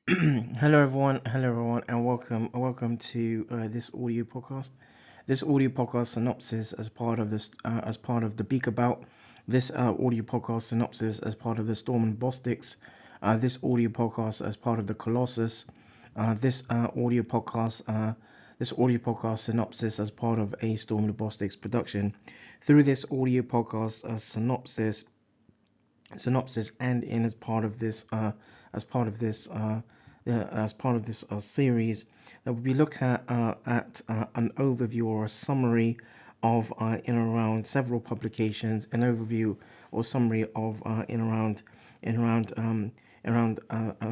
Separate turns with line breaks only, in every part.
hello everyone, and welcome to this audio podcast. This audio podcast synopsis as part of the Beaker Bout. This audio podcast synopsis as part of the Ztorm and Bostix. This audio podcast as part of the Colossus. This audio podcast synopsis as part of a ZtormLabostix production. Through this audio podcast synopsis and in as part of this series, that we look at an overview or a summary of in around several publications, an overview or summary of in around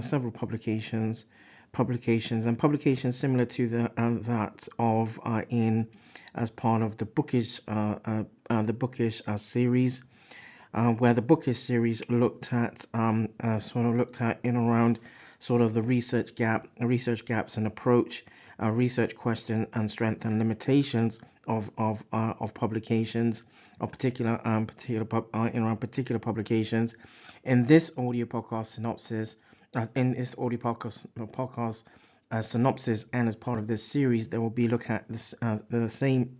several publications similar to that of in as part of the bookish series, where the bookish series looked at in around sort of the research gaps and approach, research question and strength and limitations of publications, of particular publications. In this audio podcast synopsis, synopsis, and as part of this series, there will be look at this the same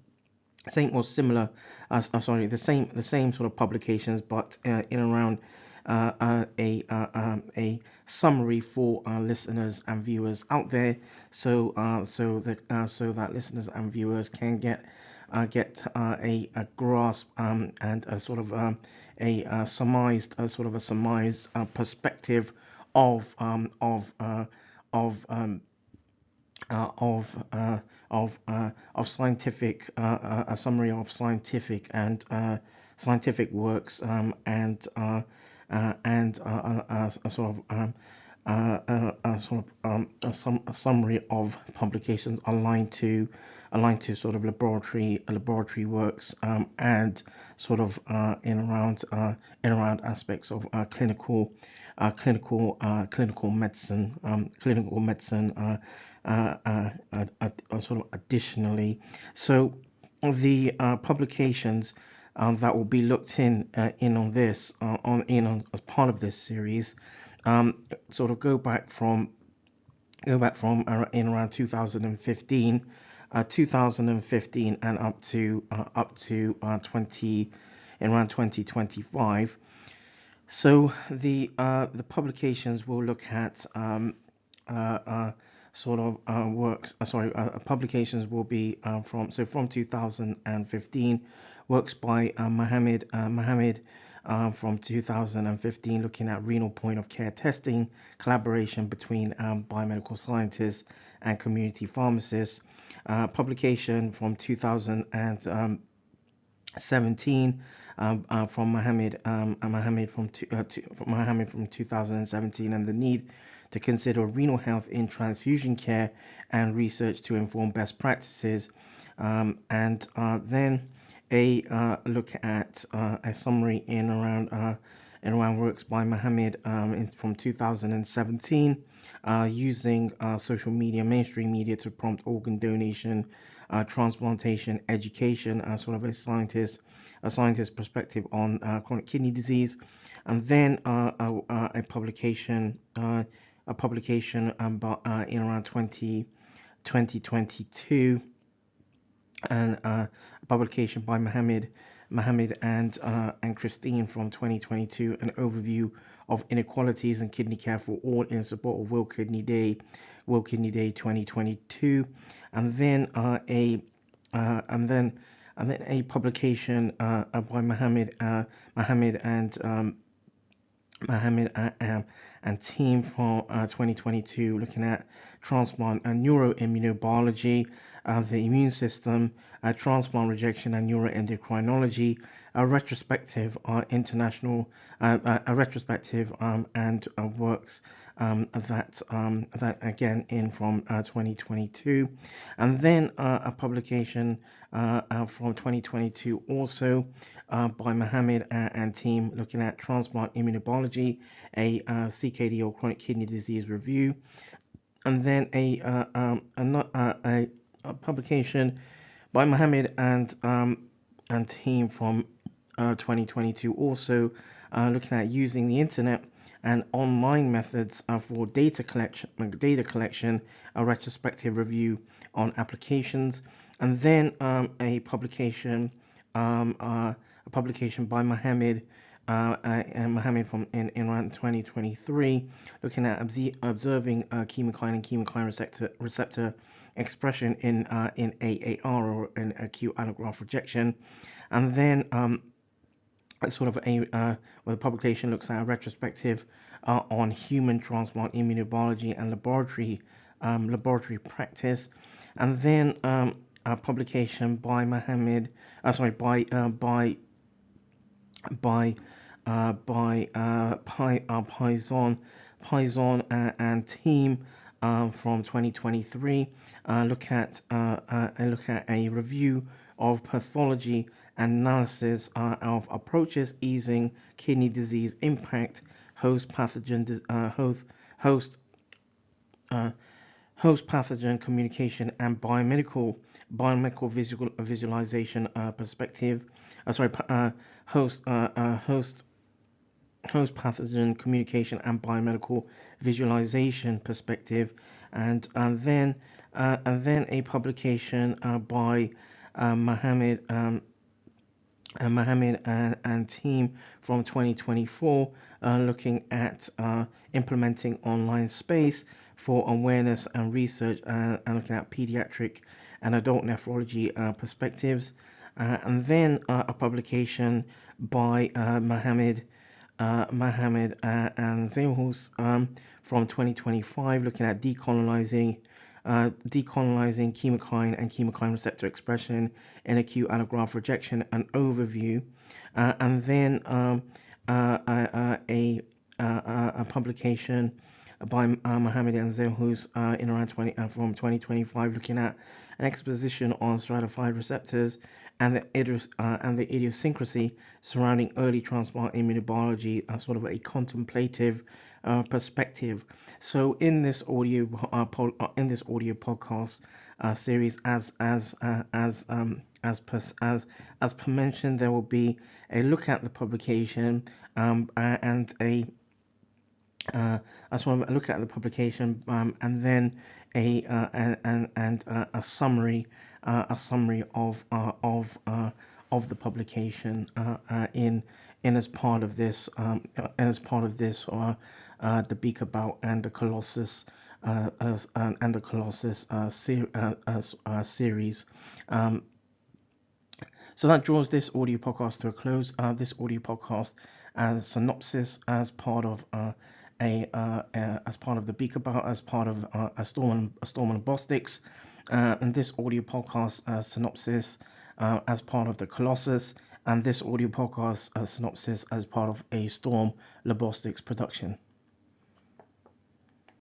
or similar, the same sort of publications, but in around a summary for listeners and viewers out there, so that listeners and viewers can get a grasp and a sort of a surmised perspective of scientific, a summary of scientific and scientific works, and a sort of a summary of publications aligned to sort of laboratory works, and sort of in around aspects of clinical medicine, sort of additionally. So the publications that will be looked in on this as part of this series, sort of go back from in around 2015 and up to 2025. So the publications will look at works. Publications will be from 2015, works by Mohammed from 2015, looking at renal point of care testing, collaboration between biomedical scientists and community pharmacists. Publication from 2017 from Mohammed from 2017, and the need to consider renal health in transfusion care and research to inform best practices, and then a look at a summary in around works by Mohammed from 2017, using social media, mainstream media, to prompt organ donation, transplantation, education, sort of a scientist perspective on chronic kidney disease. And then a publication in around 2022, and a publication by Mohammed and Christine from 2022, an overview of inequalities in kidney care for all in support of World Kidney Day 2022, and then a publication by Mohammed and team for 2022, looking at transplant and neuroimmunobiology, the immune system, transplant rejection and neuroendocrinology, a retrospective international a retrospective and works that again in from 2022, and then a publication from 2022 also by Mohammed and team, looking at transplant immunobiology, a CKD or chronic kidney disease review, and then a publication by Mohammed and team from 2022 also, looking at using the internet and online methods for data collection, a retrospective review on applications, and then a publication by Mohammed from in around 2023, looking at observing chemokine and chemokine receptor expression in AAR, or in acute allograft rejection, and then sort of where the publication looks at a retrospective on human transplant immunobiology and laboratory practice, and then a publication by Mohammed, Pison and team from 2023, look at a review of pathology and analysis of approaches easing kidney disease impact, host pathogen communication, and biomedical visualization perspective. Host pathogen communication and biomedical visualization perspective, and then a publication by Mohammed and team from 2024, looking at implementing online space for awareness and research, and looking at pediatric and adult nephrology perspectives, and then a publication by Mohammed and Ztorm from 2025, looking at decolonizing chemokine and chemokine receptor expression in acute allograft rejection, an overview, and then a publication by Mohammed and Ztorm in around from 2025, looking at an exposition on stratified receptors and the idiosyncrasy surrounding early transplant immunobiology, sort of a contemplative perspective. So in this audio podcast series, as per mentioned, there will be a look at the publication and a look at the publication, and then a summary of the publication in as part of this the Beaker, Bout, and the Colossus series. So that draws this audio podcast to a close. This audio podcast as Synopsis, as part of the Beaker, Bout, as part of Ztorm and Bostix, and this audio podcast Synopsis as part of the Colossus, and this audio podcast Synopsis as part of a ZtormLabostix production.